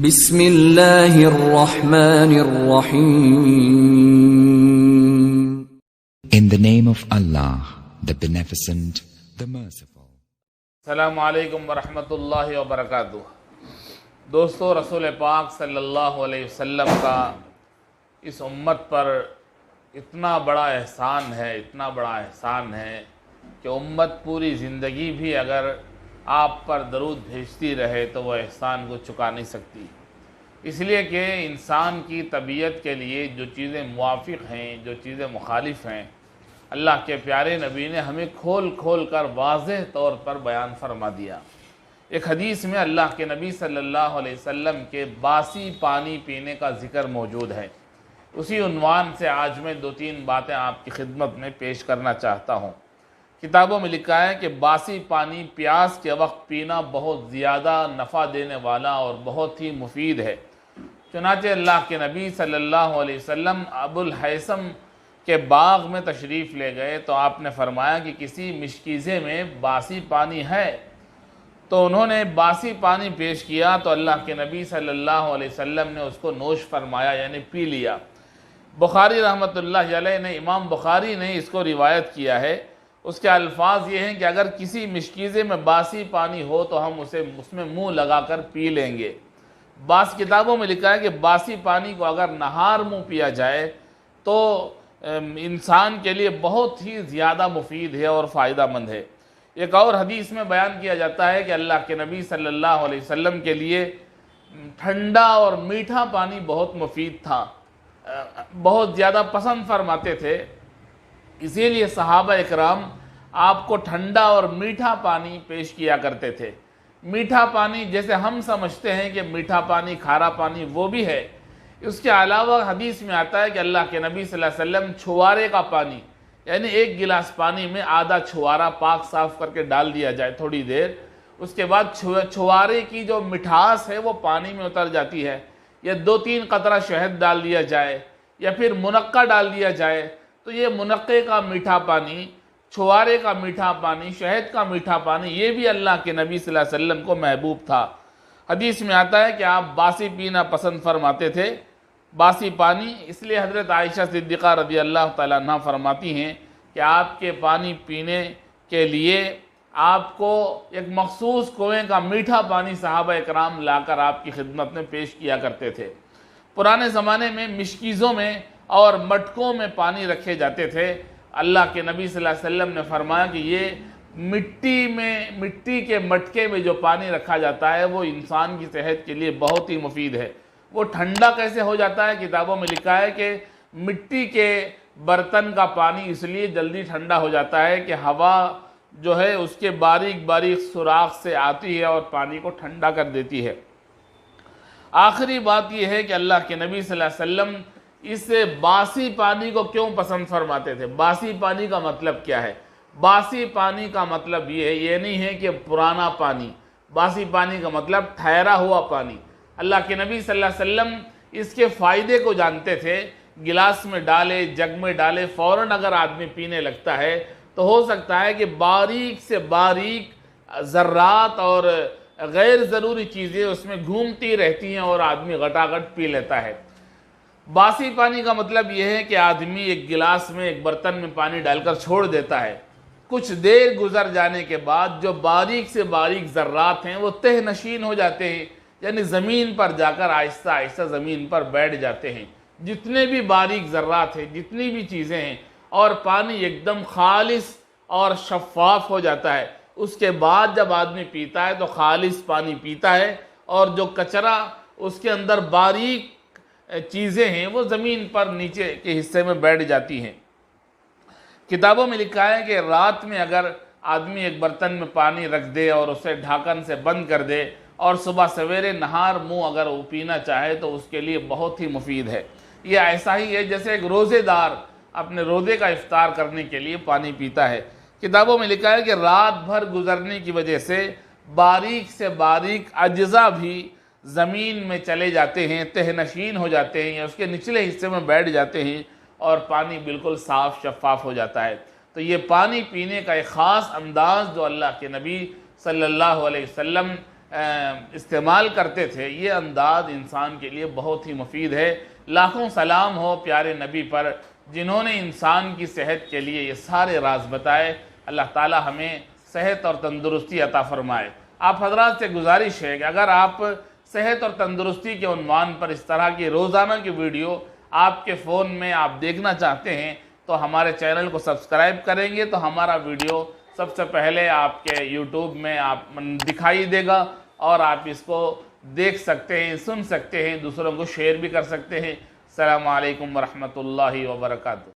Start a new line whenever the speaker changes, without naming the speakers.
بسم اللہ الرحمن الرحیم.
In the name of Allah, the Beneficent, the Merciful.
السلام علیکم ورحمۃ اللہ وبرکاتہ. دوستو، رسول پاک صلی اللہ علیہ وسلم کا اس امت پر اتنا بڑا احسان ہے کہ امت پوری زندگی بھی اگر آپ پر درود بھیجتی رہے تو وہ احسان کو چکا نہیں سکتی. اس لیے کہ انسان کی طبیعت کے لیے جو چیزیں موافق ہیں، جو چیزیں مخالف ہیں، اللہ کے پیارے نبی نے ہمیں کھول کھول کر واضح طور پر بیان فرما دیا. ایک حدیث میں اللہ کے نبی صلی اللہ علیہ وسلم کے باسی پانی پینے کا ذکر موجود ہے. اسی عنوان سے آج میں 2-3 باتیں آپ کی خدمت میں پیش کرنا چاہتا ہوں. کتابوں میں لکھا ہے کہ باسی پانی پیاس کے وقت پینا بہت زیادہ نفع دینے والا اور بہت ہی مفید ہے. چنانچہ اللہ کے نبی صلی اللہ علیہ وسلم ابو الحیثم کے باغ میں تشریف لے گئے تو آپ نے فرمایا کہ کسی مشکیزے میں باسی پانی ہے. تو انہوں نے باسی پانی پیش کیا تو اللہ کے نبی صلی اللہ علیہ وسلم نے اس کو نوش فرمایا، یعنی پی لیا. بخاری رحمۃ اللہ علیہ نے، امام بخاری نے اس کو روایت کیا ہے. اس کے الفاظ یہ ہیں کہ اگر کسی مشکیزے میں باسی پانی ہو تو ہم اس میں منہ لگا کر پی لیں گے. بعض کتابوں میں لکھا ہے کہ باسی پانی کو اگر نہار منہ پیا جائے تو انسان کے لیے بہت ہی زیادہ مفید ہے اور فائدہ مند ہے. ایک اور حدیث میں بیان کیا جاتا ہے کہ اللہ کے نبی صلی اللہ علیہ وسلم کے لیے ٹھنڈا اور میٹھا پانی بہت مفید تھا، بہت زیادہ پسند فرماتے تھے. اسی لیے صحابہ اکرام آپ کو ٹھنڈا اور میٹھا پانی پیش کیا کرتے تھے. میٹھا پانی جیسے ہم سمجھتے ہیں کہ میٹھا پانی کھارا پانی، وہ بھی ہے. اس کے علاوہ حدیث میں آتا ہے کہ اللہ کے نبی صلی اللہ علیہ وسلم چھوارے کا پانی، یعنی 1 گلاس پانی میں آدھا چھوارا پاک صاف کر کے ڈال دیا جائے تھوڑی دیر، اس کے بعد چھوارے کی جو مٹھاس ہے وہ پانی میں اتر جاتی ہے. یا 2-3 قطرہ شہد ڈال دیا جائے یا پھر منقع ڈال دیا جائے تو یہ منقع کا میٹھا پانی، چھوارے کا میٹھا پانی، شہد کا میٹھا پانی، یہ بھی اللہ کے نبی صلی اللہ علیہ وسلم کو محبوب تھا. حدیث میں آتا ہے کہ آپ باسی پینا پسند فرماتے تھے، باسی پانی. اس لیے حضرت عائشہ صدیقہ رضی اللہ تعالیٰ عنہ فرماتی ہیں کہ آپ کے پانی پینے کے لیے آپ کو ایک مخصوص کنویں کا میٹھا پانی صحابہ اکرام لا کر آپ کی خدمت میں پیش کیا کرتے تھے. پرانے زمانے میں مشکیزوں میں اور مٹکوں میں پانی رکھے جاتے تھے. اللہ کے نبی صلی اللہ علیہ وسلم نے فرمایا کہ یہ مٹی کے مٹکے میں جو پانی رکھا جاتا ہے وہ انسان کی صحت کے لیے بہت ہی مفید ہے. وہ ٹھنڈا کیسے ہو جاتا ہے؟ کتابوں میں لکھا ہے کہ مٹی کے برتن کا پانی اس لیے جلدی ٹھنڈا ہو جاتا ہے کہ ہوا جو ہے اس کے باریک باریک سوراخ سے آتی ہے اور پانی کو ٹھنڈا کر دیتی ہے. آخری بات یہ ہے کہ اللہ کے نبی صلی اللہ علیہ وسلم اس باسی پانی کو کیوں پسند فرماتے تھے؟ باسی پانی کا مطلب کیا ہے؟ باسی پانی کا مطلب یہ نہیں ہے کہ پرانا پانی. باسی پانی کا مطلب ٹھہرا ہوا پانی. اللہ کے نبی صلی اللہ علیہ وسلم اس کے فائدے کو جانتے تھے. گلاس میں ڈالے، جگ میں ڈالے، فوراً اگر آدمی پینے لگتا ہے تو ہو سکتا ہے کہ باریک سے باریک ذرات اور غیر ضروری چیزیں اس میں گھومتی رہتی ہیں اور آدمی گھٹاگھٹ پی لیتا ہے. باسی پانی کا مطلب یہ ہے کہ آدمی ایک گلاس میں، ایک برتن میں پانی ڈال کر چھوڑ دیتا ہے. کچھ دیر گزر جانے کے بعد جو باریک سے باریک ذرات ہیں وہ تہ نشین ہو جاتے ہیں، یعنی زمین پر جا کر آہستہ آہستہ زمین پر بیٹھ جاتے ہیں. جتنے بھی باریک ذرات ہیں، جتنی بھی چیزیں ہیں، اور پانی ایک دم خالص اور شفاف ہو جاتا ہے. اس کے بعد جب آدمی پیتا ہے تو خالص پانی پیتا ہے اور جو کچرا اس کے اندر باریک چیزیں ہیں وہ زمین پر نیچے کے حصے میں بیٹھ جاتی ہیں. کتابوں میں لکھا ہے کہ رات میں اگر آدمی ایک برتن میں پانی رکھ دے اور اسے ڈھاکن سے بند کر دے اور صبح سویرے نہار منہ اگر وہ پینا چاہے تو اس کے لیے بہت ہی مفید ہے. یہ ایسا ہی ہے جیسے ایک روزے دار اپنے روزے کا افطار کرنے کے لیے پانی پیتا ہے. کتابوں میں لکھا ہے کہ رات بھر گزرنے کی وجہ سے باریک سے باریک اجزاء بھی زمین میں چلے جاتے ہیں، تہ نشین ہو جاتے ہیں یا اس کے نچلے حصے میں بیٹھ جاتے ہیں اور پانی بالکل صاف شفاف ہو جاتا ہے. تو یہ پانی پینے کا ایک خاص انداز جو اللہ کے نبی صلی اللہ علیہ وسلم استعمال کرتے تھے، یہ انداز انسان کے لیے بہت ہی مفید ہے۔ لاکھوں سلام ہو پیارے نبی پر جنہوں نے انسان کی صحت کے لیے یہ سارے راز بتائے۔ اللہ تعالی ہمیں صحت اور تندرستی عطا فرمائے۔ آپ حضرات سے گزارش ہے کہ اگر آپ صحت اور تندرستی کے عنوان پر اس طرح کی روزانہ کی ویڈیو آپ کے فون میں آپ دیکھنا چاہتے ہیں تو ہمارے چینل کو سبسکرائب کریں گے تو ہمارا ویڈیو سب سے پہلے آپ کے یوٹیوب میں آپ دکھائی دے گا اور آپ اس کو دیکھ سکتے ہیں، سن سکتے ہیں، دوسروں کو شیئر بھی کر سکتے ہیں۔ السلام علیکم ورحمۃ اللہ وبرکاتہ۔